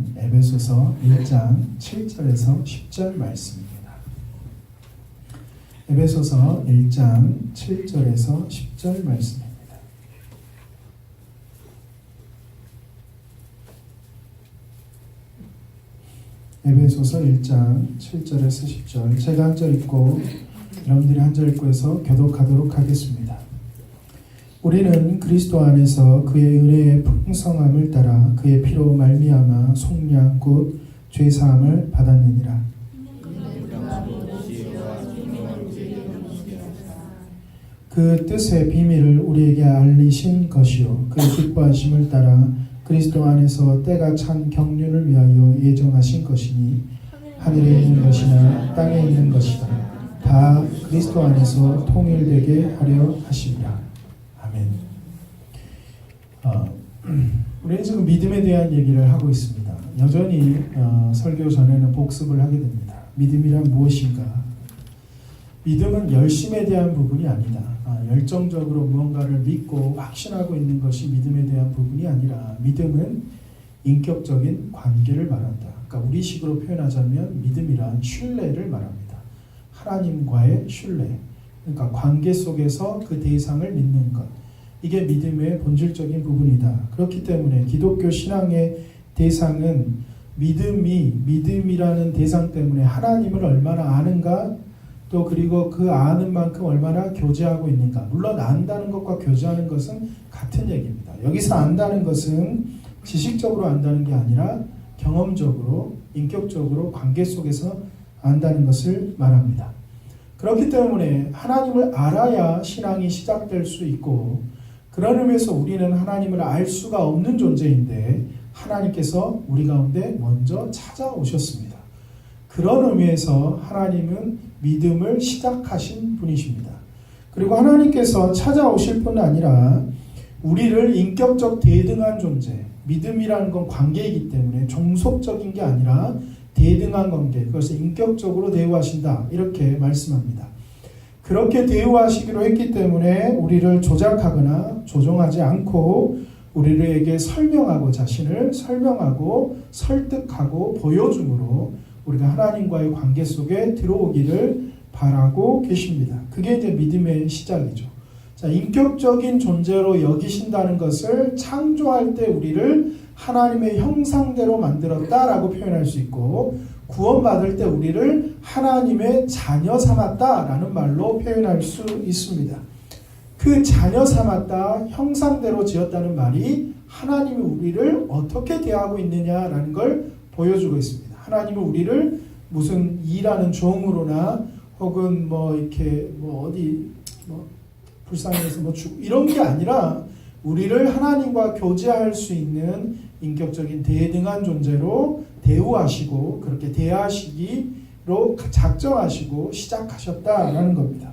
말씀은 에베소서 1장 7절에서 10절 말씀입니다. 에베소서 1장 7절에서 10절 말씀입니다. 에베소서 1장 7절에서 10절, 제가 한 절 읽고 여러분들이 한 절 읽고 해서 교독하도록 하겠습니다. 우리는 그리스도 안에서 그의 은혜의 풍성함을 따라 그의 피로 말미암아 속량 곧 죄사함을 받았느니라. 그 뜻의 비밀을 우리에게 알리신 것이요 그의 기뻐하심을 따라 그리스도 안에서 때가 찬 경륜을 위하여 예정하신 것이니 하늘에 있는 것이나 땅에 있는 것이다. 다 그리스도 안에서 통일되게 하려 하십니다. 아멘. 우리는 지금 믿음에 대한 얘기를 하고 있습니다. 여전히 설교 전에는 복습을 하게 됩니다. 믿음이란 무엇인가? 믿음은 열심에 대한 부분이 아니다. 열정적으로 무언가를 믿고 확신하고 있는 것이 믿음에 대한 부분이 아니라 믿음은 인격적인 관계를 말한다. 그러니까 우리식으로 표현하자면 믿음이란 신뢰를 말합니다. 하나님과의 신뢰. 그러니까 관계 속에서 그 대상을 믿는 것. 이게 믿음의 본질적인 부분이다. 그렇기 때문에 기독교 신앙의 대상은 믿음이라는 대상 때문에 하나님을 얼마나 아는가, 또 그리고 그 아는 만큼 얼마나 교제하고 있는가. 물론 안다는 것과 교제하는 것은 같은 얘기입니다. 여기서 안다는 것은 지식적으로 안다는 게 아니라 경험적으로, 인격적으로 관계 속에서 안다는 것을 말합니다. 그렇기 때문에 하나님을 알아야 신앙이 시작될 수 있고, 그런 의미에서 우리는 하나님을 알 수가 없는 존재인데 하나님께서 우리 가운데 먼저 찾아오셨습니다. 그런 의미에서 하나님은 믿음을 시작하신 분이십니다. 그리고 하나님께서 찾아오실 뿐 아니라 우리를 인격적 대등한 존재, 믿음이라는 건 관계이기 때문에 종속적인 게 아니라 대등한 관계, 그것을 인격적으로 대우하신다, 이렇게 말씀합니다. 그렇게 대우하시기로 했기 때문에 우리를 조작하거나 조종하지 않고 우리에게 설명하고, 자신을 설명하고 설득하고 보여줌으로 우리가 하나님과의 관계 속에 들어오기를 바라고 계십니다. 그게 이제 믿음의 시작이죠. 자, 인격적인 존재로 여기신다는 것을 창조할 때 우리를 하나님의 형상대로 만들었다라고 표현할 수 있고, 구원받을 때 우리를 하나님의 자녀 삼았다라는 말로 표현할 수 있습니다. 그 자녀 삼았다, 형상대로 지었다는 말이 하나님이 우리를 어떻게 대하고 있느냐라는 걸 보여주고 있습니다. 하나님은 우리를 무슨 일하는 종으로나 혹은 이렇게 어디 불쌍해서 이런 게 아니라 우리를 하나님과 교제할 수 있는 인격적인 대등한 존재로 대우하시고 그렇게 대하시기로 작정하시고 시작하셨다라는 겁니다.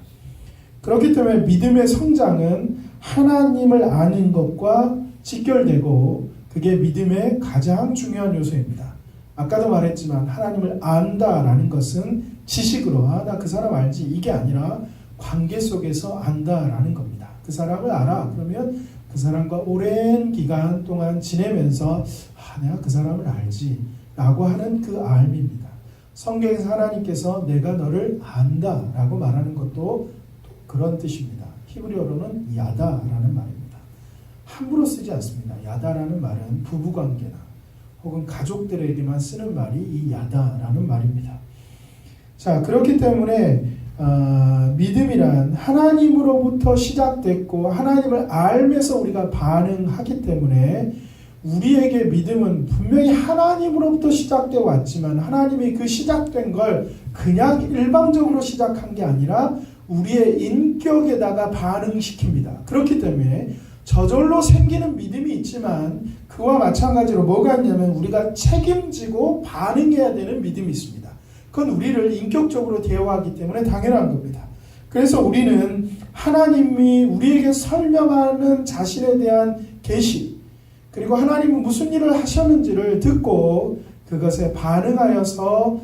그렇기 때문에 믿음의 성장은 하나님을 아는 것과 직결되고 그게 믿음의 가장 중요한 요소입니다. 아까도 말했지만 하나님을 안다라는 것은 지식으로 나 그 사람 알지 이게 아니라 관계 속에서 안다라는 겁니다. 그 사람을 알아. 그러면 그 사람과 오랜 기간 동안 지내면서 내가 그 사람을 알지 라고 하는 그 알입니다. 성경에서 하나님께서 내가 너를 안다 라고 말하는 것도 그런 뜻입니다. 히브리어로는 야다라는 말입니다. 함부로 쓰지 않습니다. 야다라는 말은 부부관계나 혹은 가족들에게만 쓰는 말이 이 야다라는 말입니다. 자, 그렇기 때문에 믿음이란 하나님으로부터 시작됐고 하나님을 알면서 우리가 반응하기 때문에 우리에게 믿음은 분명히 하나님으로부터 시작되어 왔지만 하나님이 그 시작된 걸 그냥 일방적으로 시작한 게 아니라 우리의 인격에다가 반응시킵니다. 그렇기 때문에 저절로 생기는 믿음이 있지만 그와 마찬가지로 뭐가 있냐면 우리가 책임지고 반응해야 되는 믿음이 있습니다. 그건 우리를 인격적으로 대화하기 때문에 당연한 겁니다. 그래서 우리는 하나님이 우리에게 설명하는 자신에 대한 계시, 그리고 하나님은 무슨 일을 하셨는지를 듣고 그것에 반응하여서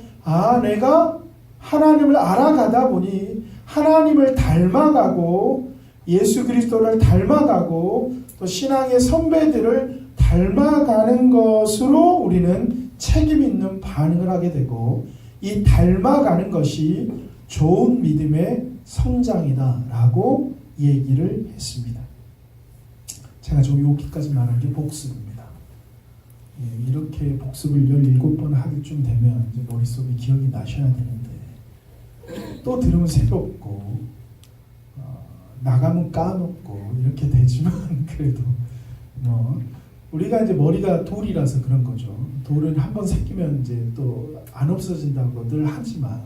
내가 하나님을 알아가다 보니 하나님을 닮아가고 예수 그리스도를 닮아가고 또 신앙의 선배들을 닮아가는 것으로 우리는 책임 있는 반응을 하게 되고 이 닮아가는 것이 좋은 믿음의 성장이다라고 얘기를 했습니다. 제가 좀 여기까지 말한 게 복습입니다. 이렇게 복습을 17번 하길 좀 되면 이제 머릿속에 기억이 나셔야 되는데 또 들으면 새롭고 나가면 까먹고 이렇게 되지만 그래도 우리가 이제 머리가 돌이라서 그런 거죠. 돌은 한번 새기면 이제 또 안 없어진다고 늘 하지만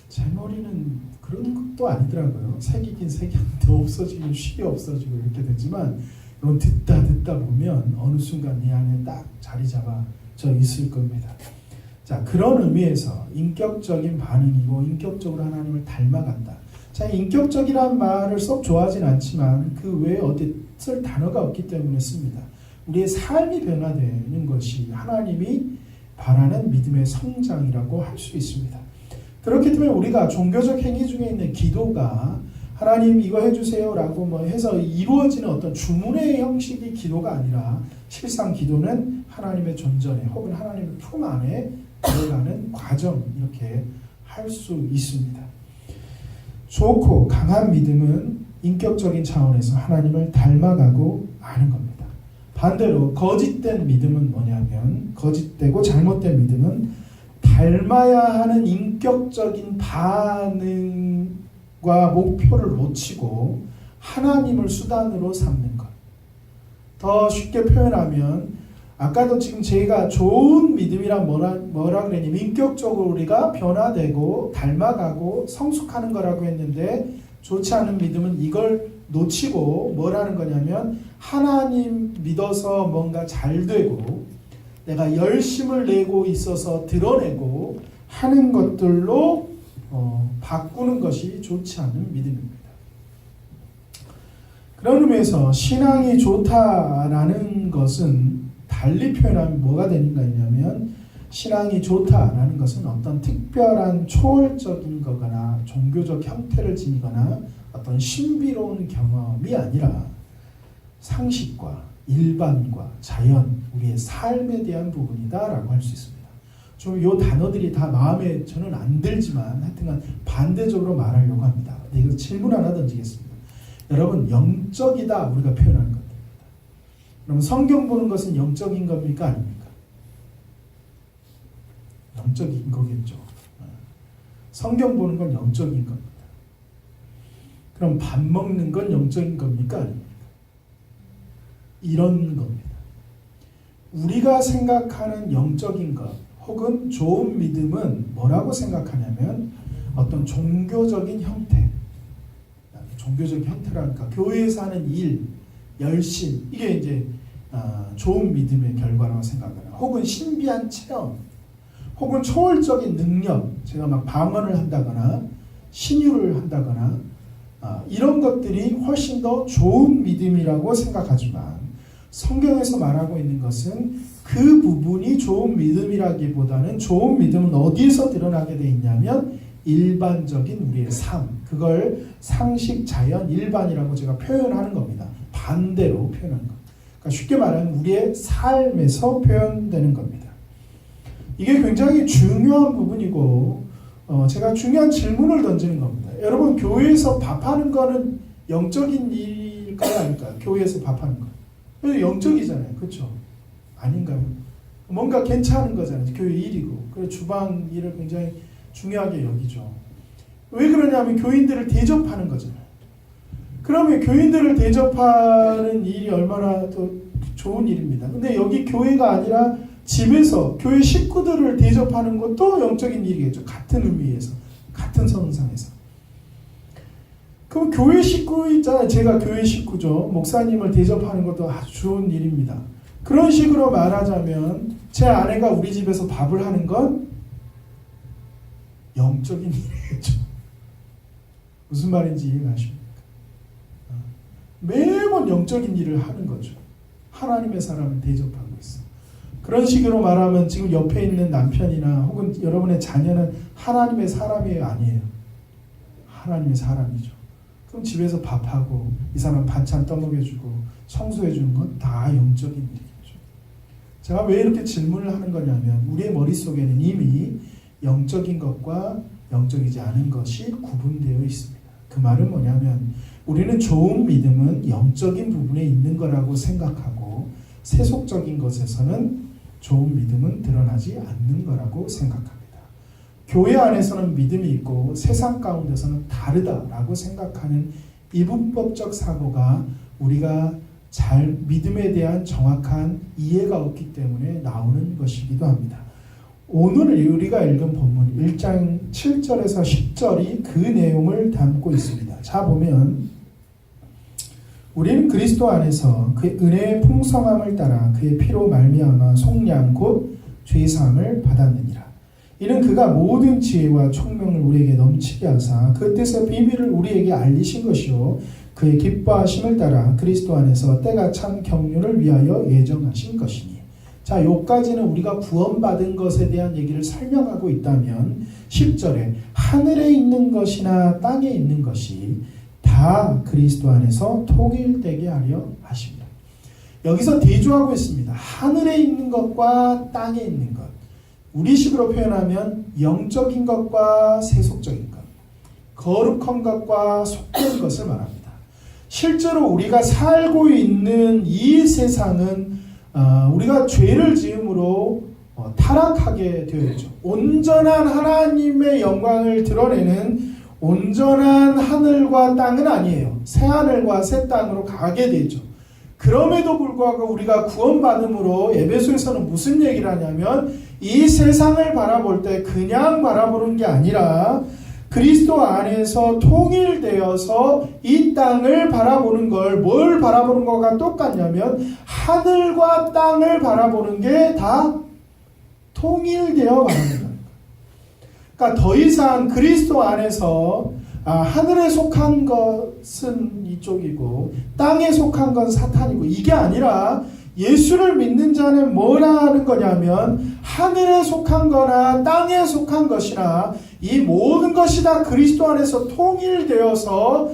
제 머리는 그런 것도 아니더라고요. 새기긴 새겼는데 없어지긴 쉽게 없어지고 이렇게 되지만 이건 듣다 보면 어느 순간 이 안에 딱 자리 잡아져 있을 겁니다. 자, 그런 의미에서 인격적인 반응이고 인격적으로 하나님을 닮아간다. 자, 인격적이라는 말을 썩 좋아하진 않지만 그 외에 어디 쓸 단어가 없기 때문에 씁니다. 우리의 삶이 변화되는 것이 하나님이 바라는 믿음의 성장이라고 할 수 있습니다. 그렇기 때문에 우리가 종교적 행위 중에 있는 기도가 하나님 이거 해주세요 라고 해서 이루어지는 어떤 주문의 형식의 기도가 아니라 실상 기도는 하나님의 존전에 혹은 하나님의 품 안에 들어가는 과정 이렇게 할 수 있습니다. 좋고 강한 믿음은 인격적인 차원에서 하나님을 닮아가고 하는 겁니다. 반대로 거짓된 믿음은 뭐냐면 거짓되고 잘못된 믿음은 닮아야 하는 인격적인 반응과 목표를 놓치고 하나님을 수단으로 삼는 것. 더 쉽게 표현하면 아까도 지금 제가 좋은 믿음이란 뭐라 그랬냐면 인격적으로 우리가 변화되고 닮아가고 성숙하는 거라고 했는데 좋지 않은 믿음은 이걸 놓치고 뭐라는 거냐면 하나님 믿어서 뭔가 잘 되고 내가 열심을 내고 있어서 드러내고 하는 것들로 바꾸는 것이 좋지 않은 믿음입니다. 그런 의미에서 신앙이 좋다라는 것은 달리 표현하면 뭐가 되는가 하냐면 신앙이 좋다라는 것은 어떤 특별한 초월적인 거거나 종교적 형태를 지니거나 어떤 신비로운 경험이 아니라 상식과 일반과 자연, 우리의 삶에 대한 부분이다라고 할 수 있습니다. 좀 이 단어들이 다 마음에 저는 안 들지만 하여튼간 반대적으로 말하려고 합니다. 근데 이거 질문 하나 던지겠습니다. 여러분 영적이다 우리가 표현하는 겁니다. 그럼 성경 보는 것은 영적인 겁니까 아닙니까? 영적인 거겠죠. 성경 보는 건 영적인 겁니다. 그럼 밥 먹는 건 영적인 겁니까 아닙니까? 이런 겁니다. 우리가 생각하는 영적인 것 혹은 좋은 믿음은 뭐라고 생각하냐면 어떤 종교적인 형태, 종교적 형태라니까 교회에서 하는 일, 열심 이게 이제 좋은 믿음의 결과라고 생각하나 혹은 신비한 체험 혹은 초월적인 능력 제가 막 방언을 한다거나 신유를 한다거나 이런 것들이 훨씬 더 좋은 믿음이라고 생각하지만 성경에서 말하고 있는 것은 그 부분이 좋은 믿음이라기보다는 좋은 믿음은 어디에서 드러나게 돼 있냐면 일반적인 우리의 삶 그걸 상식, 자연, 일반이라고 제가 표현하는 겁니다. 반대로 표현하는 것. 그러니까 쉽게 말하면 우리의 삶에서 표현되는 겁니다. 이게 굉장히 중요한 부분이고 제가 중요한 질문을 던지는 겁니다. 여러분 교회에서 밥하는 거는 영적인 일일까요? 아닐까요? 교회에서 밥하는 거. 영적이잖아요. 그렇죠? 아닌가요? 뭔가 괜찮은 거잖아요. 교회 일이고. 그리고 주방 일을 굉장히 중요하게 여기죠. 왜 그러냐면 교인들을 대접하는 거잖아요. 그러면 교인들을 대접하는 일이 얼마나 또 좋은 일입니다. 근데 여기 교회가 아니라 집에서 교회 식구들을 대접하는 것도 영적인 일이겠죠. 같은 의미에서. 같은 선상에서. 그럼 교회 식구 있잖아요. 제가 교회 식구죠. 목사님을 대접하는 것도 아주 좋은 일입니다. 그런 식으로 말하자면 제 아내가 우리 집에서 밥을 하는 건 영적인 일이겠죠. 무슨 말인지 이해가십니까? 매번 영적인 일을 하는 거죠. 하나님의 사람을 대접하고 있어. 그런 식으로 말하면 지금 옆에 있는 남편이나 혹은 여러분의 자녀는 하나님의 사람이에요? 아니에요? 하나님의 사람이죠. 그럼 집에서 밥하고 이 사람 반찬 떠먹여주고 청소해주는 건 다 영적인 일이겠죠. 제가 왜 이렇게 질문을 하는 거냐면 우리의 머릿속에는 이미 영적인 것과 영적이지 않은 것이 구분되어 있습니다. 그 말은 뭐냐면 우리는 좋은 믿음은 영적인 부분에 있는 거라고 생각하고 세속적인 것에서는 좋은 믿음은 드러나지 않는 거라고 생각합니다. 교회 안에서는 믿음이 있고 세상 가운데서는 다르다라고 생각하는 이분법적 사고가 우리가 잘 믿음에 대한 정확한 이해가 없기 때문에 나오는 것이기도 합니다. 오늘 우리가 읽은 본문 1장 7절에서 10절이 그 내용을 담고 있습니다. 자 보면 우리는 그리스도 안에서 그의 은혜의 풍성함을 따라 그의 피로 말미암아 속량 곧 죄사함을 받았느니라. 이는 그가 모든 지혜와 총명을 우리에게 넘치게 하사 그 뜻의 비밀을 우리에게 알리신 것이요 그의 기뻐하심을 따라 그리스도 안에서 때가 참 경륜을 위하여 예정하신 것이니. 자, 요까지는 우리가 구원받은 것에 대한 얘기를 설명하고 있다면 10절에 하늘에 있는 것이나 땅에 있는 것이 다 그리스도 안에서 통일되게 하려 하십니다. 여기서 대조하고 있습니다. 하늘에 있는 것과 땅에 있는 것. 우리식으로 표현하면 영적인 것과 세속적인 것, 거룩한 것과 속된 것을 말합니다. 실제로 우리가 살고 있는 이 세상은 우리가 죄를 지음으로 타락하게 되어 있죠. 온전한 하나님의 영광을 드러내는 온전한 하늘과 땅은 아니에요. 새 하늘과 새 땅으로 가게 되죠. 그럼에도 불구하고 우리가 구원받음으로 에베소에서는 무슨 얘기를 하냐면 이 세상을 바라볼 때 그냥 바라보는 게 아니라 그리스도 안에서 통일되어서 이 땅을 바라보는 걸 뭘 바라보는 거가 똑같냐면 하늘과 땅을 바라보는 게 다 통일되어 바라보는 거예요. 그러니까 더 이상 그리스도 안에서 하늘에 속한 것은 이쪽이고 땅에 속한 건 사탄이고 이게 아니라 예수를 믿는 자는 뭐라는 거냐면 하늘에 속한 거나 땅에 속한 것이나 이 모든 것이 다 그리스도 안에서 통일되어서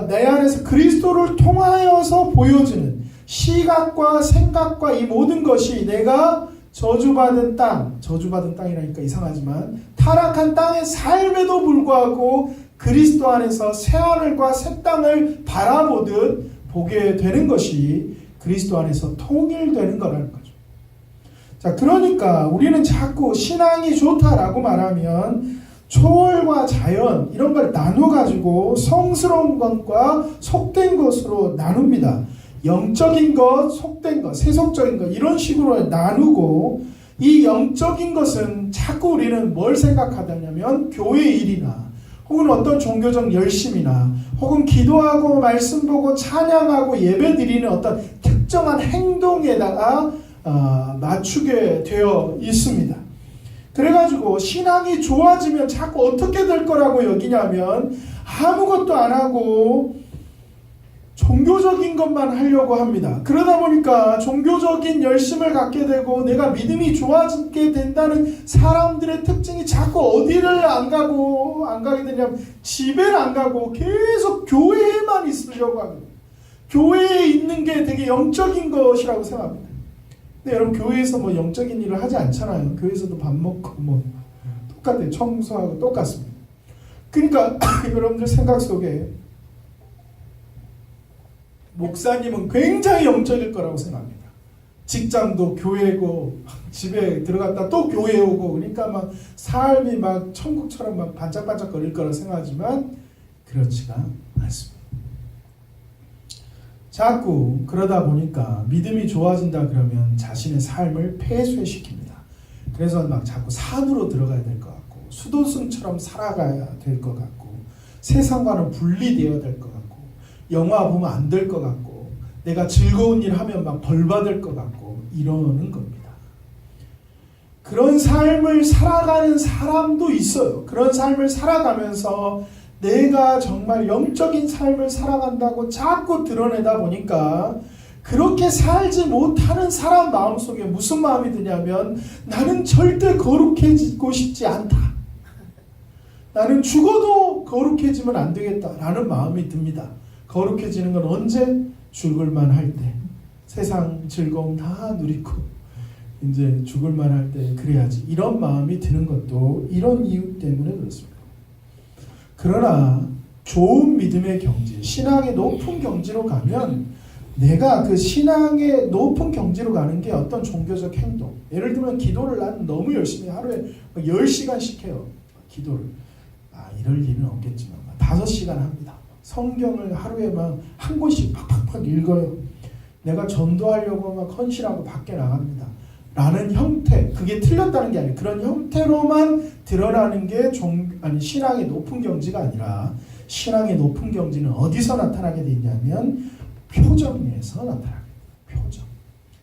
내 안에서 그리스도를 통하여서 보여지는 시각과 생각과 이 모든 것이 내가 저주받은 땅이라니까 이상하지만 타락한 땅의 삶에도 불구하고 그리스도 안에서 새하늘과 새 땅을 바라보듯 보게 되는 것이 그리스도 안에서 통일되는 거라는 거죠. 자, 그러니까 우리는 자꾸 신앙이 좋다라고 말하면 초월과 자연 이런 걸 나눠가지고 성스러운 것과 속된 것으로 나눕니다. 영적인 것, 속된 것, 세속적인 것 이런 식으로 나누고 이 영적인 것은 자꾸 우리는 뭘 생각하냐면 교회 일이나 혹은 어떤 종교적 열심이나 혹은 기도하고 말씀 보고 찬양하고 예배 드리는 어떤 특정한 행동에다가 맞추게 되어 있습니다. 그래가지고 신앙이 좋아지면 자꾸 어떻게 될 거라고 여기냐면 아무것도 안 하고 종교적인 것만 하려고 합니다. 그러다 보니까 종교적인 열심을 갖게 되고 내가 믿음이 좋아지게 된다는 사람들의 특징이 자꾸 어디를 안 가게 되냐면 집에를 안 가고 계속 교회에만 있으려고 합니다. 교회에 있는 게 되게 영적인 것이라고 생각합니다. 근데 여러분 교회에서 뭐 영적인 일을 하지 않잖아요. 교회에서도 밥 먹고 뭐 똑같아요. 청소하고 똑같습니다. 그러니까 여러분들 생각 속에 목사님은 굉장히 영적일 거라고 생각합니다. 직장도 교회고 집에 들어갔다 또 교회 오고 그러니까 막 삶이 막 천국처럼 막 반짝반짝 거릴 거라고 생각하지만 그렇지가 않습니다. 자꾸 그러다 보니까 믿음이 좋아진다 그러면 자신의 삶을 폐쇄시킵니다. 그래서 막 자꾸 산으로 들어가야 될 것 같고 수도승처럼 살아가야 될 것 같고 세상과는 분리되어야 될 것 같고 영화 보면 안 될 것 같고 내가 즐거운 일 하면 막 벌 받을 것 같고 이러는 겁니다. 그런 삶을 살아가는 사람도 있어요. 그런 삶을 살아가면서 내가 정말 영적인 삶을 살아간다고 자꾸 드러내다 보니까 그렇게 살지 못하는 사람 마음속에 무슨 마음이 드냐면 나는 절대 거룩해지고 싶지 않다. 나는 죽어도 거룩해지면 안 되겠다라는 마음이 듭니다. 거룩해지는 건 언제? 죽을만 할 때. 세상 즐거움 다 누리고 이제 죽을 만할 때 그래야지 이런 마음이 드는 것도 이런 이유 때문에 그렇습니다. 그러나 좋은 믿음의 경지, 신앙의 높은 경지로 가면 내가 그 신앙의 높은 경지로 가는 게 어떤 종교적 행동, 예를 들면 기도를 나는 너무 열심히 하루에 10시간씩 해요. 기도를. 이럴 일은 없겠지만 5시간 합니다. 성경을 하루에 막 한 권씩 팍팍팍 읽어요. 내가 전도하려고 막 헌신하고 밖에 나갑니다. 라는 형태, 그게 틀렸다는 게 아니에요. 그런 형태로만 드러나는 게 신앙의 높은 경지가 아니라, 신앙의 높은 경지는 어디서 나타나게 돼 있냐면 표정에서 나타나게 돼요. 표정.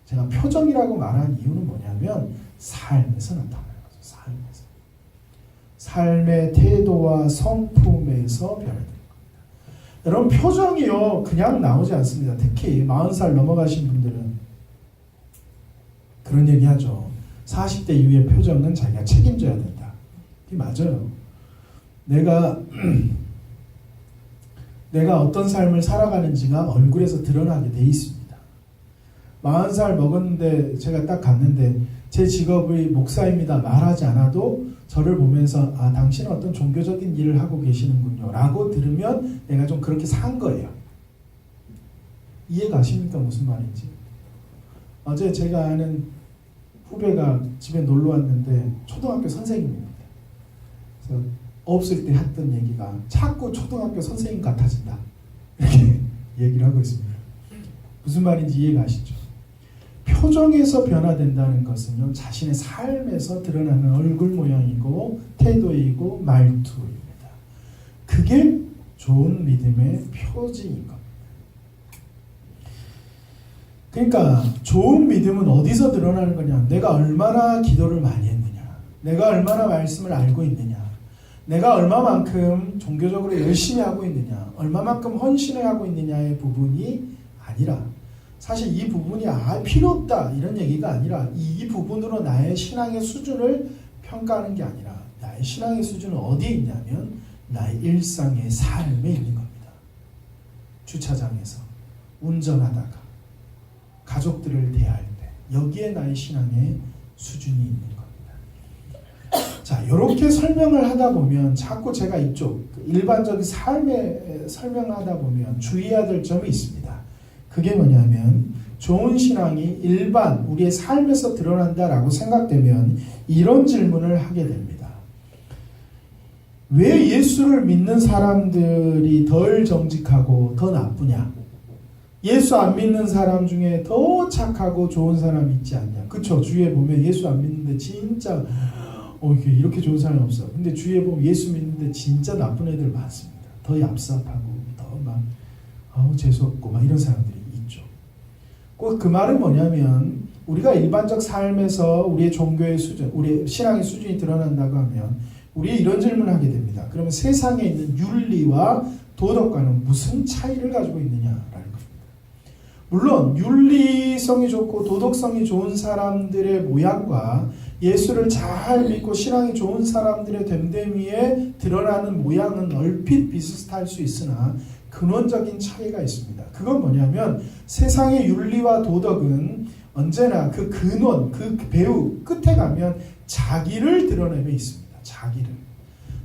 제가 표정이라고 말한 이유는 뭐냐면 삶에서 나타나는 거죠. 삶에서. 삶의 태도와 성품에서 변화되는 겁니다. 여러분, 표정이요 그냥 나오지 않습니다. 특히 40살 넘어가신 분들은 그런 얘기 하죠. 40대 이후의 표정은 자기가 책임져야 된다. 이게 맞아요. 내가 어떤 삶을 살아가는지가 얼굴에서 드러나게 돼 있습니다. 40살 먹었는데 제가 딱 갔는데 제 직업이 목사입니다 말하지 않아도 저를 보면서 당신은 어떤 종교적인 일을 하고 계시는군요 라고 들으면 내가 좀 그렇게 산 거예요. 이해가십니까? 무슨 말인지. 어제 제가 아는 후배가 집에 놀러 왔는데 초등학교 선생님입니다. 그래서 없을 때 했던 얘기가 자꾸 초등학교 선생님 같아진다 이렇게 얘기를 하고 있습니다. 무슨 말인지 이해가시죠? 표정에서 변화된다는 것은요, 자신의 삶에서 드러나는 얼굴 모양이고 태도이고 말투입니다. 그게 좋은 믿음의 표지인 겁니다. 그러니까 좋은 믿음은 어디서 드러나는 거냐? 내가 얼마나 기도를 많이 했느냐, 내가 얼마나 말씀을 알고 있느냐, 내가 얼마만큼 종교적으로 열심히 하고 있느냐, 얼마만큼 헌신을 하고 있느냐의 부분이 아니라, 사실 이 부분이 필요 없다 이런 얘기가 아니라, 이 부분으로 나의 신앙의 수준을 평가하는 게 아니라, 나의 신앙의 수준은 어디에 있냐면 나의 일상의 삶에 있는 겁니다. 주차장에서, 운전하다가, 가족들을 대할 때, 여기에 나의 신앙의 수준이 있는 겁니다. 자, 이렇게 설명을 하다 보면 자꾸 제가 이쪽 일반적인 삶에 설명하다 보면 주의해야 될 점이 있습니다. 그게 뭐냐면, 좋은 신앙이 일반 우리의 삶에서 드러난다라고 생각되면 이런 질문을 하게 됩니다. 왜 예수를 믿는 사람들이 덜 정직하고 더 나쁘냐? 예수 안 믿는 사람 중에 더 착하고 좋은 사람이 있지 않냐? 그쵸? 주위에 보면 예수 안 믿는데 진짜 이렇게 좋은 사람이 없어. 근데 주위에 보면 예수 믿는데 진짜 나쁜 애들 많습니다. 더 얍삽하고 더 막 재수없고 막 이런 사람들이 있죠. 꼭 그 말은 뭐냐면, 우리가 일반적 삶에서 우리의 종교의 수준, 우리의 신앙의 수준이 드러난다고 하면 우리 이런 질문을 하게 됩니다. 그러면 세상에 있는 윤리와 도덕과는 무슨 차이를 가지고 있느냐라는 겁니다. 물론 윤리성이 좋고 도덕성이 좋은 사람들의 모양과 예수를 잘 믿고 신앙이 좋은 사람들의 됨됨이에 드러나는 모양은 얼핏 비슷할 수 있으나 근원적인 차이가 있습니다. 그건 뭐냐면, 세상의 윤리와 도덕은 언제나 그 근원, 그 배후 끝에 가면 자기를 드러내며 있습니다. 자기를.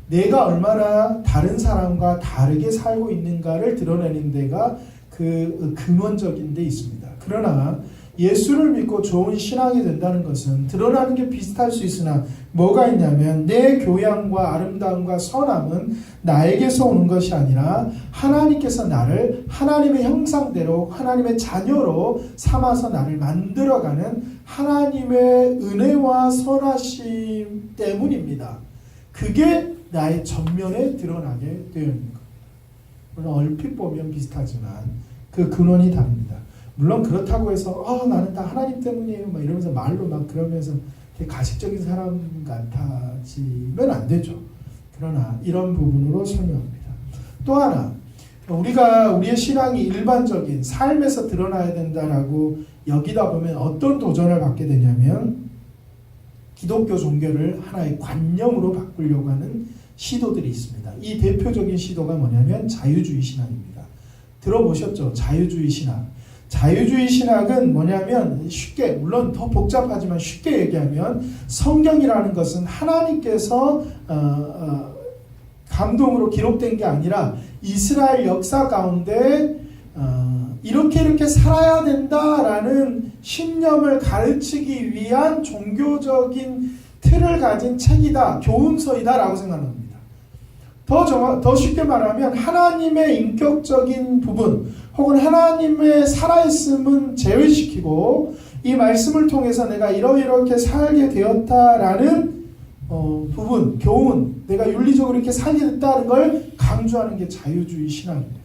내가 얼마나 다른 사람과 다르게 살고 있는가를 드러내는 데가 그 근원적인 데 있습니다. 그러나 예수를 믿고 좋은 신앙이 된다는 것은 드러나는 게 비슷할 수 있으나 뭐가 있냐면, 내 교양과 아름다움과 선함은 나에게서 오는 것이 아니라 하나님께서 나를 하나님의 형상대로 하나님의 자녀로 삼아서 나를 만들어가는 하나님의 은혜와 선하심 때문입니다. 그게 나의 전면에 드러나게 되어 있는 겁니다. 물론 얼핏 보면 비슷하지만 그 근원이 다릅니다. 물론 그렇다고 해서 나는 다 하나님 때문이에요 막 이러면서 말로 막 그러면서 되게 가식적인 사람 같아지면 안 되죠. 그러나 이런 부분으로 설명합니다. 또 하나, 우리의 신앙이 일반적인 삶에서 드러나야 된다라고 여기다 보면 어떤 도전을 받게 되냐면, 기독교 종교를 하나의 관념으로 바꾸려고 하는 시도들이 있습니다. 이 대표적인 시도가 뭐냐면 자유주의 신앙입니다. 들어보셨죠? 자유주의 신앙. 자유주의 신학은 뭐냐면 쉽게, 물론 더 복잡하지만 쉽게 얘기하면 성경이라는 것은 하나님께서 감동으로 기록된 게 아니라 이스라엘 역사 가운데 이렇게 살아야 된다라는 신념을 가르치기 위한 종교적인 틀을 가진 책이다, 교훈서이다라고 생각합니다. 더 쉽게 말하면 하나님의 인격적인 부분 혹은 하나님의 살아있음은 제외시키고 이 말씀을 통해서 내가 이렇게 살게 되었다라는 부분, 교훈, 내가 윤리적으로 이렇게 살게 됐다는 걸 강조하는 게 자유주의 신학입니다.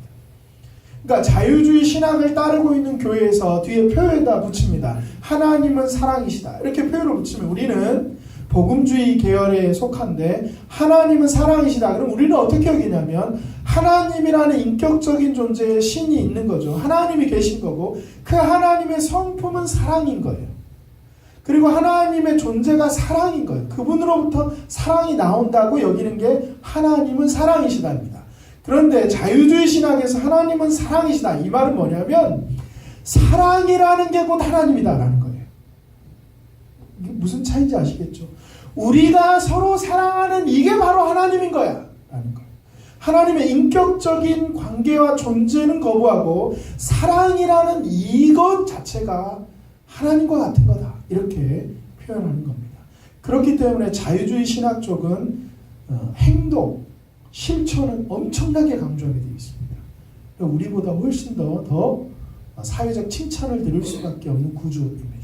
그러니까 자유주의 신학을 따르고 있는 교회에서 뒤에 표에다 붙입니다. 하나님은 사랑이시다. 이렇게 표를 붙이면 우리는 복음주의 계열에 속한데 하나님은 사랑이시다. 그럼 우리는 어떻게 여기냐면 하나님이라는 인격적인 존재의 신이 있는 거죠. 하나님이 계신 거고 그 하나님의 성품은 사랑인 거예요. 그리고 하나님의 존재가 사랑인 거예요. 그분으로부터 사랑이 나온다고 여기는 게 하나님은 사랑이시다입니다. 그런데 자유주의 신학에서 하나님은 사랑이시다. 이 말은 뭐냐면 사랑이라는 게 곧 하나님이다라는 거예요. 이게 무슨 차이인지 아시겠죠? 우리가 서로 사랑하는 이게 바로 하나님인 거야 라는 거예요. 하나님의 인격적인 관계와 존재는 거부하고 사랑이라는 이것 자체가 하나님과 같은 거다. 이렇게 표현하는 겁니다. 그렇기 때문에 자유주의 신학 쪽은 행동, 실천은 엄청나게 강조하게 되어 있습니다. 우리보다 훨씬 더 사회적 칭찬을 들을 수밖에 없는 구조입니다.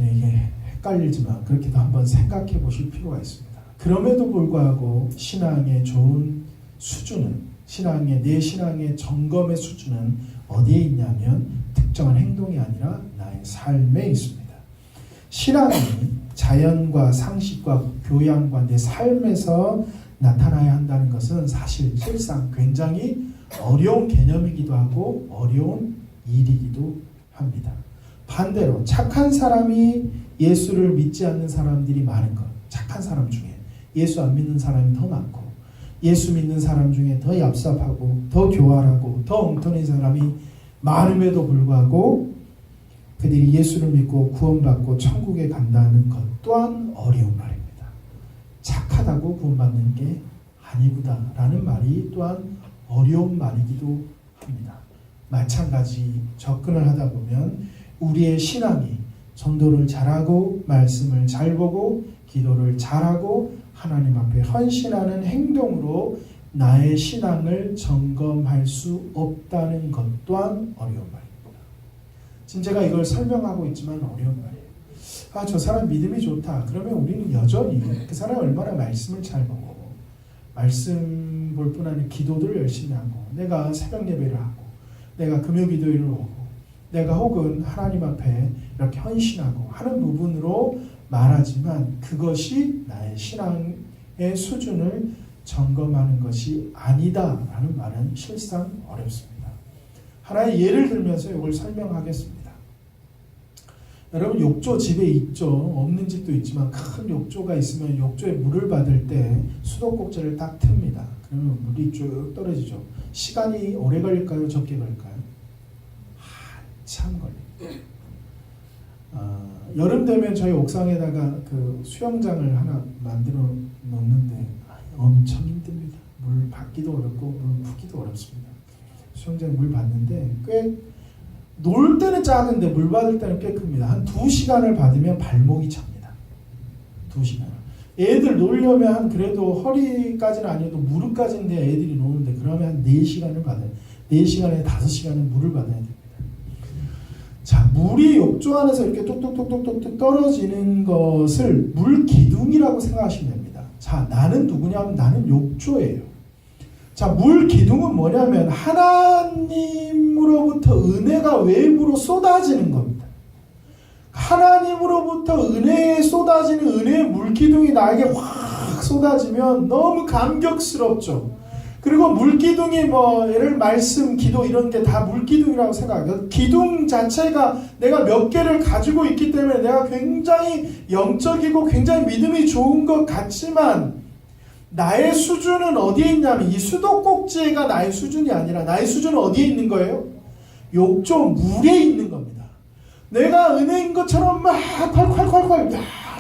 이게 헷갈리지만 그렇게도 한번 생각해 보실 필요가 있습니다. 그럼에도 불구하고 신앙의 좋은 수준은, 내 신앙의 점검의 수준은 어디에 있냐면 특정한 행동이 아니라 나의 삶에 있습니다. 신앙이 자연과 상식과 교양과 내 삶에서 나타나야 한다는 것은 실상 굉장히 어려운 개념이기도 하고 어려운 일이기도 합니다. 반대로 착한 사람이 예수를 믿지 않는 사람들이 많은 것, 착한 사람 중에 예수 안 믿는 사람이 더 많고 예수 믿는 사람 중에 더 얍삽하고 더 교활하고 더 엉터리인 사람이 많음에도 불구하고 그들이 예수를 믿고 구원받고 천국에 간다는 것 또한 어려운 말입니다. 착하다고 구원받는 게 아니구나라는 말이 또한 어려운 말이기도 합니다. 마찬가지 접근을 하다 보면 우리의 신앙이 전도를 잘하고 말씀을 잘 보고 기도를 잘하고 하나님 앞에 헌신하는 행동으로 나의 신앙을 점검할 수 없다는 것 또한 어려운 말입니다. 지금 제가 이걸 설명하고 있지만 어려운 말이에요. 저 사람 믿음이 좋다. 그러면 우리는 여전히 그 사람이 얼마나 말씀을 잘 보고 말씀 볼 뿐 아니라 기도를 열심히 하고 내가 새벽 예배를 하고 내가 금요 기도회를 오고 내가 혹은 하나님 앞에 이렇게 헌신하고 하는 부분으로 말하지만 그것이 나의 신앙의 수준을 점검하는 것이 아니다라는 말은 실상 어렵습니다. 하나의 예를 들면서 이걸 설명하겠습니다. 여러분 욕조 집에 있죠. 없는 집도 있지만 큰 욕조가 있으면 욕조에 물을 받을 때 수도꼭지를 딱 틉니다. 그러면 물이 쭉 떨어지죠. 시간이 오래 걸릴까요? 적게 걸릴까요? 한참 걸립니다. 여름 되면 저희 옥상에다가 그 수영장을 하나 만들어 놓는데 엄청 힘듭니다. 물 받기도 어렵고 물 푸기도 어렵습니다. 수영장에 물 받는데 꽤 놀 때는 작은데 물 받을 때는 꽤 큽니다. 한 2시간을 받으면 발목이 찹니다. 2시간. 애들 놀려면 한 그래도 허리까지는 아니어도 무릎까지인데 애들이 노는데 그러면 한 4시간을 받아요. 4시간에 5시간은 물을 받아야 됩니다. 자, 물이 욕조 안에서 이렇게 똑똑똑똑똑 떨어지는 것을 물 기둥이라고 생각하시면 됩니다. 자, 나는 누구냐면 나는 욕조예요. 자, 물 기둥은 뭐냐면 하나님으로부터 은혜가 외부로 쏟아지는 겁니다. 하나님으로부터 은혜에 쏟아지는 은혜의 물 기둥이 나에게 확 쏟아지면 너무 감격스럽죠. 그리고 물기둥이 예를 말씀, 기도 이런 게 다 물기둥이라고 생각해요. 기둥 자체가 내가 몇 개를 가지고 있기 때문에 내가 굉장히 영적이고 굉장히 믿음이 좋은 것 같지만 나의 수준은 어디에 있냐면 이 수도꼭지가 나의 수준이 아니라 나의 수준은 어디에 있는 거예요? 욕조 물에 있는 겁니다. 내가 은혜인 것처럼 막 콸콸콸콸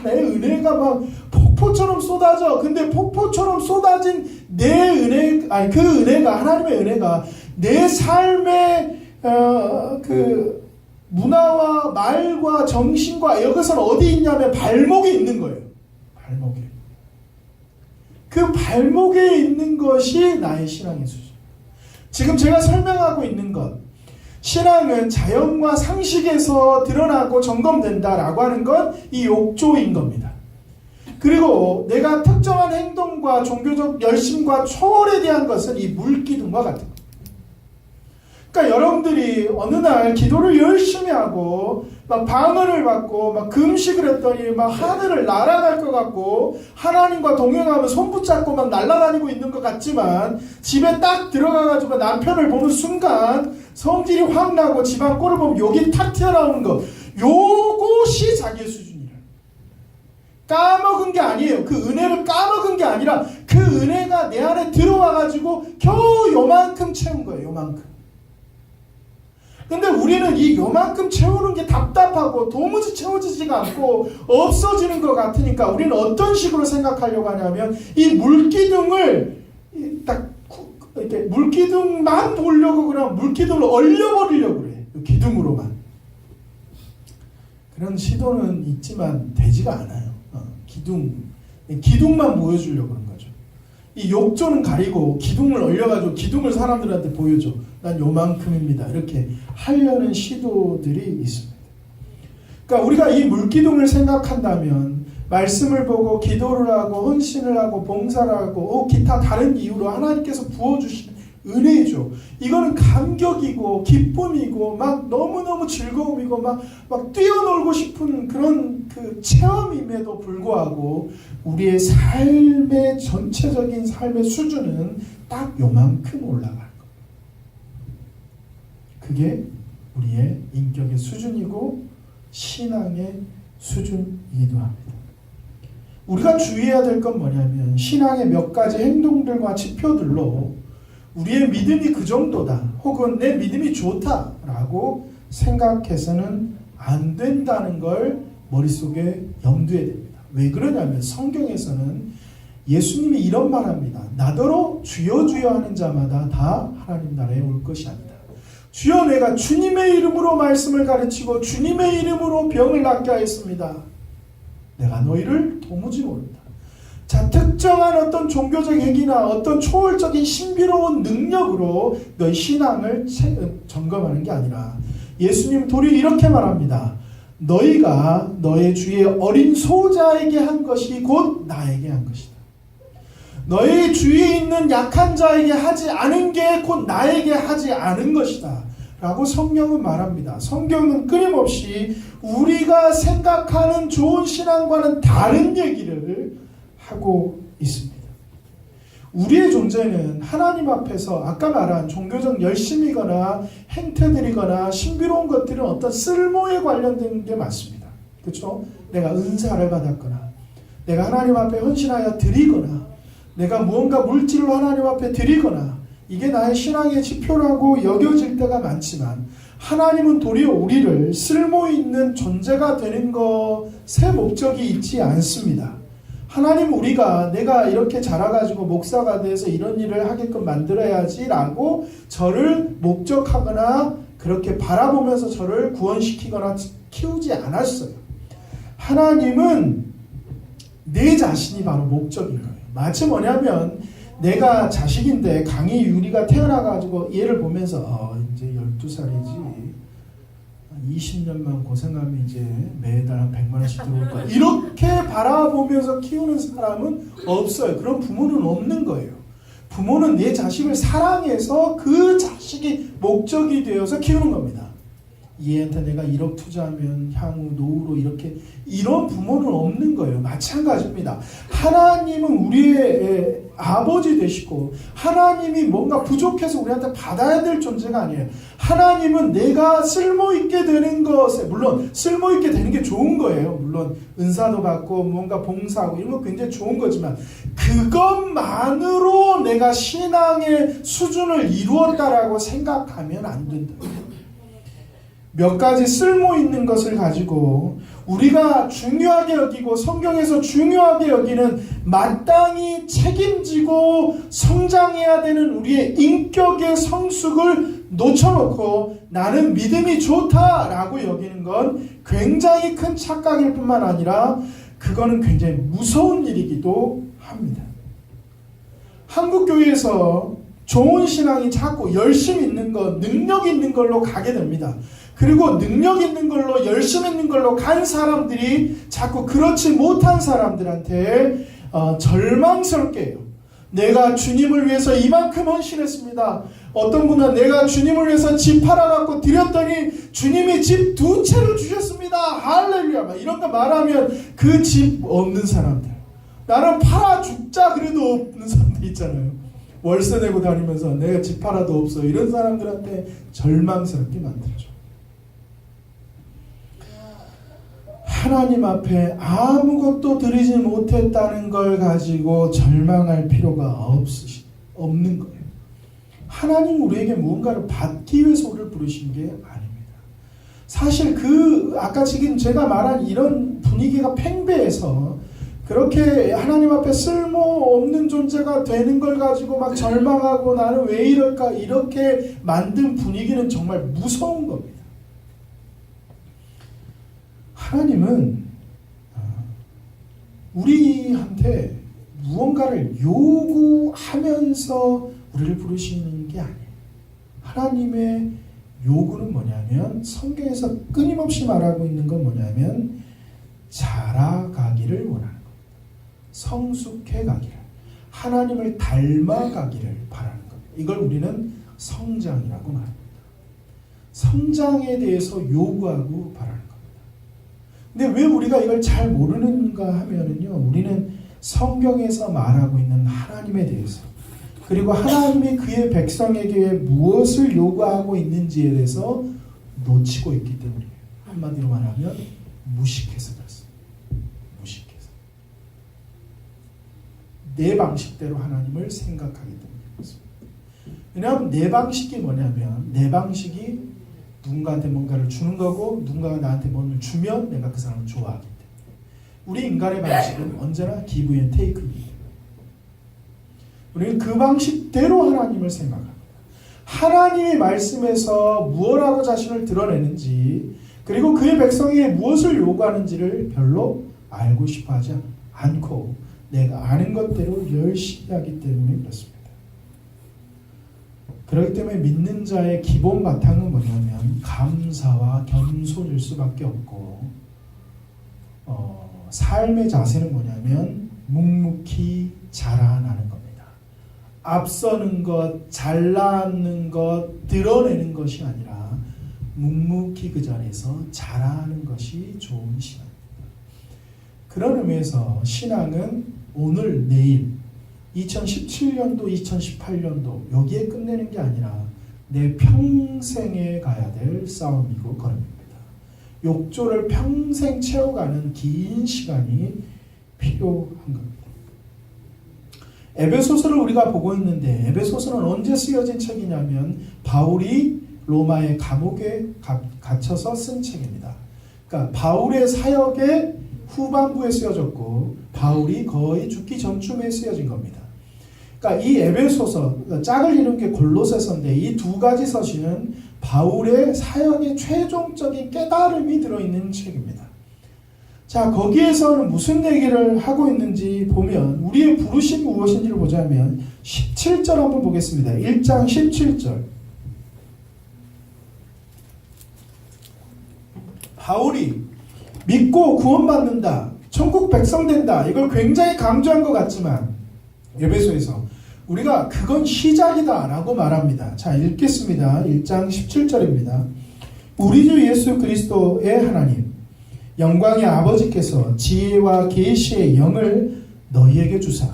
내 은혜가 막 폭포처럼 쏟아져. 근데 폭포처럼 쏟아진 내 은혜, 아니 그 은혜가 하나님의 은혜가 내 삶의 그 문화와 말과 정신과 여기서는 어디 있냐면 발목에 있는 거예요. 발목에. 그 발목에 있는 것이 나의 신앙의 수준. 지금 제가 설명하고 있는 것, 신앙은 자연과 상식에서 드러나고 점검된다라고 하는 건 이 욕조인 겁니다. 그리고 내가 특정한 행동과 종교적 열심과 초월에 대한 것은 이 물기둥과 같은 겁니다. 그러니까 여러분들이 어느 날 기도를 열심히 하고 막 방언을 받고 막 금식을 했더니 막 하늘을 날아갈 것 같고 하나님과 동행하면 손 붙잡고 막 날아다니고 있는 것 같지만 집에 딱 들어가가지고 남편을 보는 순간 성질이 확 나고 집안 꼴을 보면 욕이 탁 튀어나오는 것, 요것이 자기의 수준이에요. 까먹은 게 아니에요. 그 은혜를 까먹은 게 아니라 그 은혜가 내 안에 들어와가지고 겨우 요만큼 채운 거예요. 요만큼. 근데 우리는 이 요만큼 채우는 게 답답하고 도무지 채워지지가 않고 없어지는 것 같으니까 우리는 어떤 식으로 생각하려고 하냐면 이 물기둥을 딱 이렇게 물기둥만 보려고 그러면 물기둥을 얼려버리려고 그래. 기둥으로만. 그런 시도는 있지만 되지가 않아요. 기둥만 보여주려고 그런 거죠. 이 욕조는 가리고 기둥을 얼려가지고 기둥을 사람들한테 보여줘. 난 요만큼입니다. 이렇게 하려는 시도들이 있습니다. 그러니까 우리가 이 물기둥을 생각한다면 말씀을 보고 기도를 하고 헌신을 하고 봉사를 하고 기타 다른 이유로 하나님께서 부어주신 은혜죠. 이거는 감격이고 기쁨이고 막 너무너무 즐거움이고 막 뛰어놀고 싶은 그런 그 체험임에도 불구하고 우리의 삶의 전체적인 삶의 수준은 딱 요만큼 올라갈 거예요. 그게 우리의 인격의 수준이고 신앙의 수준이기도 합니다. 우리가 주의해야 될 건 뭐냐면 신앙의 몇 가지 행동들과 지표들로 우리의 믿음이 그 정도다 혹은 내 믿음이 좋다라고 생각해서는 안 된다는 걸 머릿속에 염두에 둡니다. 왜 그러냐면 성경에서는 예수님이 이런 말합니다. 나더러 주여 주여 하는 자마다 다 하나님 나라에 올 것이 아니다. 주여 내가 주님의 이름으로 말씀을 가르치고 주님의 이름으로 병을 낫게 하였습니다. 내가 너희를 도무지 모른다. 자, 특정한 어떤 종교적 행위나 어떤 초월적인 신비로운 능력으로 너희 신앙을 점검하는 게 아니라 예수님 도리 이렇게 말합니다. 너희가 너의 주의 어린 소자에게 한 것이 곧 나에게 한 것이다. 너희 주위에 있는 약한 자에게 하지 않은 게 곧 나에게 하지 않은 것이다 라고 성경은 말합니다. 성경은 끊임없이 우리가 생각하는 좋은 신앙과는 다른 얘기를 하고 있습니다. 우리의 존재는 하나님 앞에서 아까 말한 종교적 열심이거나 행태들이거나 신비로운 것들은 어떤 쓸모에 관련된 게 맞습니다. 그렇죠? 내가 은사를 받았거나 내가 하나님 앞에 헌신하여 드리거나 내가 무언가 물질로 하나님 앞에 드리거나 이게 나의 신앙의 지표라고 여겨질 때가 많지만 하나님은 도리어 우리를 쓸모 있는 존재가 되는 것에 목적이 있지 않습니다. 하나님 우리가 내가 이렇게 자라가지고 목사가 돼서 이런 일을 하게끔 만들어야지라고 저를 목적하거나 그렇게 바라보면서 저를 구원시키거나 키우지 않았어요. 하나님은 내 자신이 바로 목적인 거예요. 마치 뭐냐면 내가 자식인데 강희 유리가 태어나가지고 얘를 보면서 이제 12살이지 20년만 고생하면 이제 매달 한 100만 원씩 들어올 거야. 이렇게 바라보면서 키우는 사람은 없어요. 그런 부모는 없는 거예요. 부모는 내 자식을 사랑해서 그 자식이 목적이 되어서 키우는 겁니다. 얘한테 내가 1억 투자하면 향후 노후로 이렇게, 이런 부모는 없는 거예요. 마찬가지입니다. 하나님은 우리의 아버지 되시고 하나님이 뭔가 부족해서 우리한테 받아야 될 존재가 아니에요. 하나님은 내가 쓸모있게 되는 것에, 물론 쓸모있게 되는 게 좋은 거예요. 물론 은사도 받고 뭔가 봉사하고 이런 거 굉장히 좋은 거지만 그것만으로 내가 신앙의 수준을 이루었다라고 생각하면 안 된다. 몇 가지 쓸모있는 것을 가지고 우리가 중요하게 여기고 성경에서 중요하게 여기는 마땅히 책임지고 성장해야 되는 우리의 인격의 성숙을 놓쳐놓고 나는 믿음이 좋다라고 여기는 건 굉장히 큰 착각일 뿐만 아니라 그거는 굉장히 무서운 일이기도 합니다. 한국교회에서 좋은 신앙이 자꾸 열심 있는 것, 능력 있는 걸로 가게 됩니다. 그리고 능력 있는 걸로, 열심 있는 걸로 간 사람들이 자꾸 그렇지 못한 사람들한테 절망스럽게 해요. 내가 주님을 위해서 이만큼 헌신했습니다. 어떤 분은 내가 주님을 위해서 집 팔아갖고 드렸더니 주님이 집 2채를 주셨습니다. 할렐루야. 막 이런 거 말하면 그 집 없는 사람들. 나는 팔아 죽자 그래도 없는 사람들 있잖아요. 월세 내고 다니면서 내가 집 팔아도 없어. 이런 사람들한테 절망스럽게 만들어줘. 하나님 앞에 아무것도 드리지 못했다는 걸 가지고 절망할 필요가 없는 거예요. 하나님 우리에게 무언가를 받기 위해서 우리를 부르신 게 아닙니다. 사실 아까 지금 제가 말한 이런 분위기가 팽배해서 그렇게 하나님 앞에 쓸모없는 존재가 되는 걸 가지고 막 절망하고 나는 왜 이럴까 이렇게 만든 분위기는 정말 무서운 겁니다. 하나님은 우리한테 무언가를 요구하면서 우리를 부르시는 게 아니에요. 하나님의 요구는 뭐냐면 성경에서 끊임없이 말하고 있는 건 뭐냐면 자라가기를 원하는 겁니다. 성숙해 가기를, 하나님을 닮아가기를 바라는 겁니다. 이걸 우리는 성장이라고 말합니다. 성장에 대해서 요구하고 바라는 겁니다. 근데 왜 우리가 이걸 잘 모르는가 하면은요, 우리는 성경에서 말하고 있는 하나님에 대해서, 그리고 하나님이 그의 백성에게 무엇을 요구하고 있는지에 대해서 놓치고 있기 때문이에요. 한마디로 말하면 무식해서 그렇습니다. 무식해서. 내 방식대로 하나님을 생각하기 때문에 그렇습니다. 왜냐하면 내 방식이 뭐냐면, 내 방식이 누군가한테 뭔가를 주는 거고 누군가가 나한테 뭔가를 주면 내가 그 사람을 좋아하기 때문에. 우리 인간의 방식은 언제나 give and take입니다. 우리는 그 방식대로 하나님을 생각합니다. 하나님의 말씀에서 무엇하고 자신을 드러내는지, 그리고 그의 백성에게 무엇을 요구하는지를 별로 알고 싶어 하지 않고 내가 아는 것대로 열심히 하기 때문에 그렇습니다. 그렇기 때문에 믿는 자의 기본 바탕은 뭐냐면 감사와 겸손일 수밖에 없고, 삶의 자세는 뭐냐면 묵묵히 자라나는 겁니다. 앞서는 것, 잘나는 것, 드러내는 것이 아니라 묵묵히 그 자리에서 자라는 것이 좋은 신앙입니다. 그런 의미에서 신앙은 오늘, 내일, 2017년도, 2018년도 여기에 끝내는 게 아니라 내 평생에 가야 될 싸움이고 걸음입니다. 욕조를 평생 채워가는 긴 시간이 필요한 겁니다. 에베소서를 우리가 보고 있는데, 에베소서는 언제 쓰여진 책이냐면 바울이 로마의 감옥에 갇혀서 쓴 책입니다. 그러니까 바울의 사역의 후반부에 쓰여졌고 바울이 거의 죽기 전쯤에 쓰여진 겁니다. 그러니까 이 에베소서, 짝을 이룬 게 골로새서인데 이 두 가지 서신은 바울의 사역의 최종적인 깨달음이 들어있는 책입니다. 자, 거기에서는 무슨 얘기를 하고 있는지 보면, 우리의 부르심이 무엇인지를 보자면 17절 한번 보겠습니다. 1장 17절. 바울이 믿고 구원받는다, 천국 백성 된다, 이걸 굉장히 강조한 것 같지만 에베소에서 우리가 그건 시작이다 라고 말합니다. 자, 읽겠습니다. 1장 17절입니다. 우리 주 예수 그리스도의 하나님 영광의 아버지께서 지혜와 계시의 영을 너희에게 주사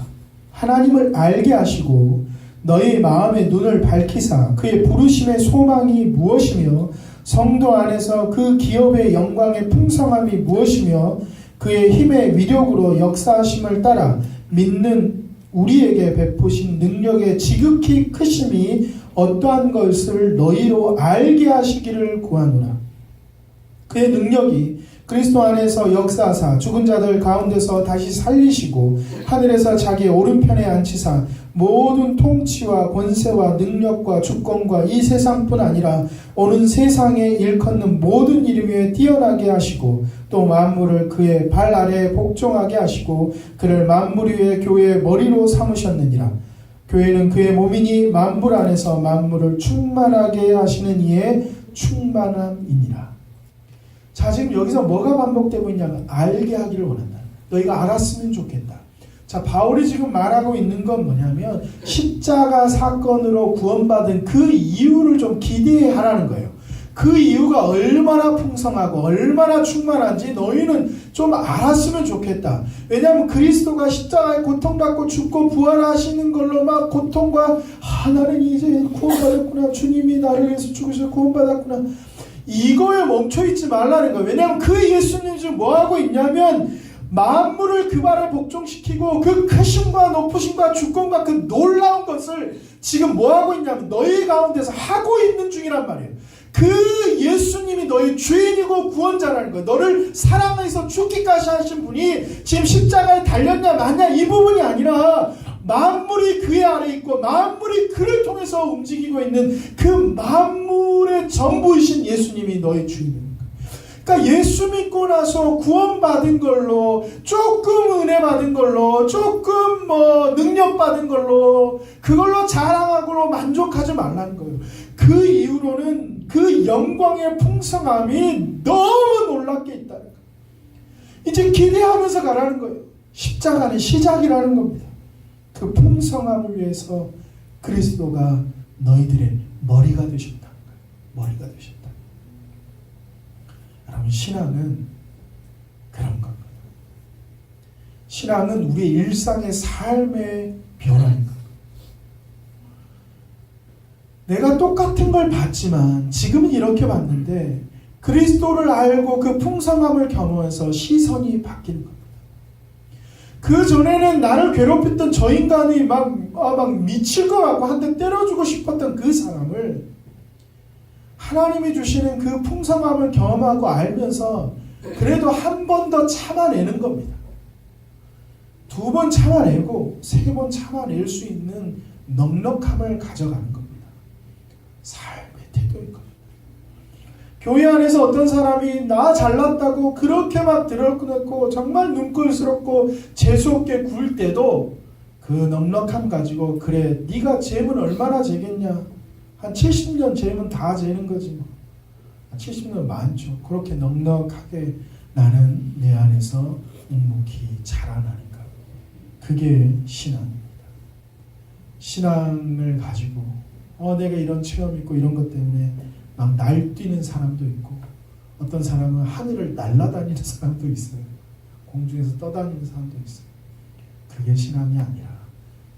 하나님을 알게 하시고 너희 마음의 눈을 밝히사 그의 부르심의 소망이 무엇이며 성도 안에서 그 기업의 영광의 풍성함이 무엇이며 그의 힘의 위력으로 역사하심을 따라 믿는 우리에게 베푸신 능력의 지극히 크심이 어떠한 것을 너희로 알게 하시기를 구하노라. 그의 능력이 그리스도 안에서 역사하사 죽은 자들 가운데서 다시 살리시고 하늘에서 자기의 오른편에 앉히사 모든 통치와 권세와 능력과 주권과 이 세상뿐 아니라 오는 세상에 일컫는 모든 이름 위에 뛰어나게 하시고 또 만물을 그의 발 아래에 복종하게 하시고 그를 만물 위에 교회의 머리로 삼으셨느니라. 교회는 그의 몸이니 만물 안에서 만물을 충만하게 하시는 이의 충만함이니라. 자, 지금 여기서 뭐가 반복되고 있냐면 알게 하기를 원한다. 너희가 알았으면 좋겠다. 자, 바울이 지금 말하고 있는 건 뭐냐면 십자가 사건으로 구원받은 그 이유를 좀 기대하라는 거예요. 그 이유가 얼마나 풍성하고 얼마나 충만한지 너희는 좀 알았으면 좋겠다. 왜냐하면 그리스도가 십자가에 고통받고 죽고 부활하시는 걸로만 고통과 나는 이제 구원받았구나. 주님이 나를 위해서 죽으셔서 구원받았구나. 이거에 멈춰있지 말라는 거예요. 왜냐하면 그 예수님 지금 뭐하고 있냐면 만물을 그 발을 복종시키고 그 크심과 높으심과 주권과 그 놀라운 것을 지금 뭐하고 있냐면 너희 가운데서 하고 있는 중이란 말이에요. 그 예수님이 너희 주인이고 구원자라는 거예요. 너를 사랑해서 죽기까지 하신 분이 지금 십자가에 달렸냐 마냐 이 부분이 아니라 만물이 그의 아래 있고 만물이 그를 통해서 움직이고 있는 그 만물의 전부이신 예수님이 너희 주인입니다. 그러니까 예수 믿고 나서 구원받은 걸로 조금 은혜 받은 걸로 조금 능력 받은 걸로 그걸로 자랑하고 만족하지 말라는 거예요. 그 이후로는 그 영광의 풍성함이 너무 놀랍게 있다는 거예요. 이제 기대하면서 가라는 거예요. 십자가는 시작이라는 겁니다. 그 풍성함을 위해서 그리스도가 너희들의 머리가 되셨다는 거예요. 머리가 되셨다. 여러분, 신앙은 그런 겁니다. 신앙은 우리의 일상의 삶의 변화인 겁니다. 내가 똑같은 걸 봤지만 지금은 이렇게 봤는데 그리스도를 알고 그 풍성함을 경험해서 시선이 바뀌는 겁니다. 그 전에는 나를 괴롭혔던 저 인간이 막 미칠 것 같고 한 대 때려주고 싶었던 그 사람을 하나님이 주시는 그 풍성함을 경험하고 알면서 그래도 한 번 더 참아내는 겁니다. 2번 참아내고 3번 참아낼 수 있는 넉넉함을 가져가는 겁니다. 삶의 태도인 겁니다. 교회 안에서 어떤 사람이 나 잘났다고 그렇게 막 들어놓고 정말 눈꼴스럽고 재수없게 굴 때도 그 넉넉함 가지고 그래 네가 재면 얼마나 재겠냐. 한 70년 재면 다 재는 거지 뭐. 70년 많죠. 그렇게 넉넉하게 나는 내 안에서 묵묵히 자라나는가. 그게 신앙입니다. 신앙을 가지고 내가 이런 체험이 있고 이런 것 때문에 막 날뛰는 사람도 있고 어떤 사람은 하늘을 날아다니는 사람도 있어요. 공중에서 떠다니는 사람도 있어요. 그게 신앙이 아니라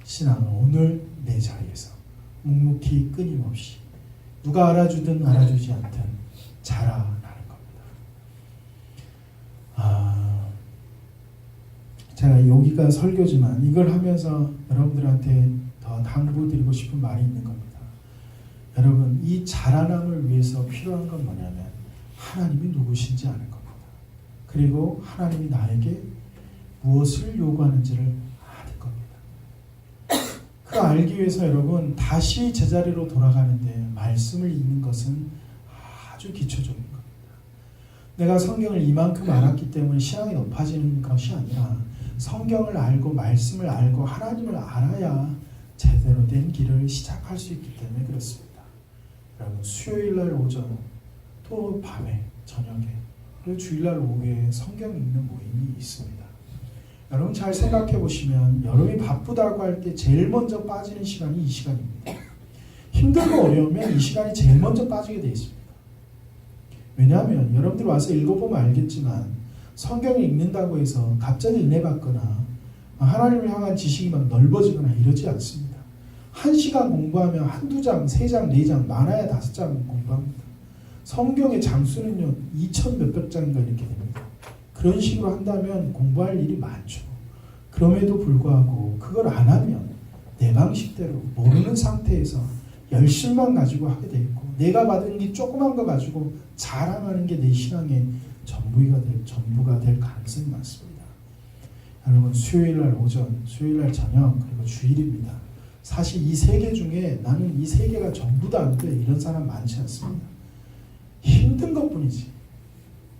신앙은 오늘 내 자리에서 묵묵히 끊임없이 누가 알아주든 알아주지 않든 자라나는 겁니다. 제가 여기가 설교지만 이걸 하면서 여러분들한테 더 당부드리고 싶은 말이 있는 겁니다. 여러분, 이 자라남을 위해서 필요한 건 뭐냐면 하나님이 누구신지 아는 겁니다. 그리고 하나님이 나에게 무엇을 요구하는지를 아는 겁니다. 그 알기 위해서 여러분 다시 제자리로 돌아가는데 말씀을 읽는 것은 아주 기초적인 겁니다. 내가 성경을 이만큼 알았기 때문에 신앙이 높아지는 것이 아니라 성경을 알고 말씀을 알고 하나님을 알아야 제대로 된 길을 시작할 수 있기 때문에 그렇습니다. 여러분, 수요일날 오전 또 밤에 저녁에 그리고 주일날 오후에 성경 읽는 모임이 있습니다. 여러분 잘 생각해 보시면 여러분이 바쁘다고 할 때 제일 먼저 빠지는 시간이 이 시간입니다. 힘들고 어려우면 이 시간이 제일 먼저 빠지게 되어 있습니다. 왜냐하면 여러분들 와서 읽어보면 알겠지만 성경을 읽는다고 해서 갑자기 은혜 받거나 하나님을 향한 지식이 막 넓어지거나 이러지 않습니다. 1시간 공부하면 한두 장, 3장, 4장, 많아야 5장 공부합니다. 성경의 장수는요 2,000 몇백 장인가 이렇게 됩니다. 그런 식으로 한다면 공부할 일이 많죠. 그럼에도 불구하고 그걸 안 하면 내 방식대로 모르는 상태에서 열심만 가지고 하게 돼 있고 내가 받은 게 조그만 거 가지고 자랑하는 게 내 신앙의 전부가 될 가능성이 많습니다. 여러분 수요일날 오전, 수요일날 저녁 그리고 주일입니다. 사실 이 3개 중에 나는 이 3개가 전부도 안 돼 이런 사람 많지 않습니다. 힘든 것뿐이지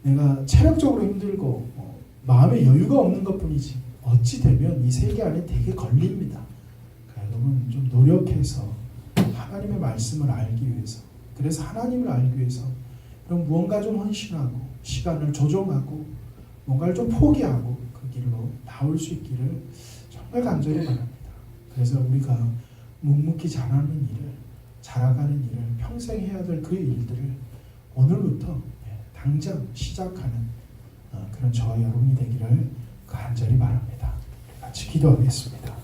내가 체력적으로 힘들고 마음의 여유가 없는 것뿐이지 어찌 되면 이 3개 안에 되게 걸립니다. 그러니까 여러분 좀 노력해서 하나님의 말씀을 알기 위해서 그래서 하나님을 알기 위해서 그럼 무언가 좀 헌신하고 시간을 조정하고 뭔가를 좀 포기하고 그 길로 나올 수 있기를 정말 간절히 바랍니다. 그래서 우리가 묵묵히 잘하는 일을 자라가는 일을 평생 해야 될 그 일들을 오늘부터 당장 시작하는 그런 저와 여러분이 되기를 간절히 바랍니다. 같이 기도하겠습니다.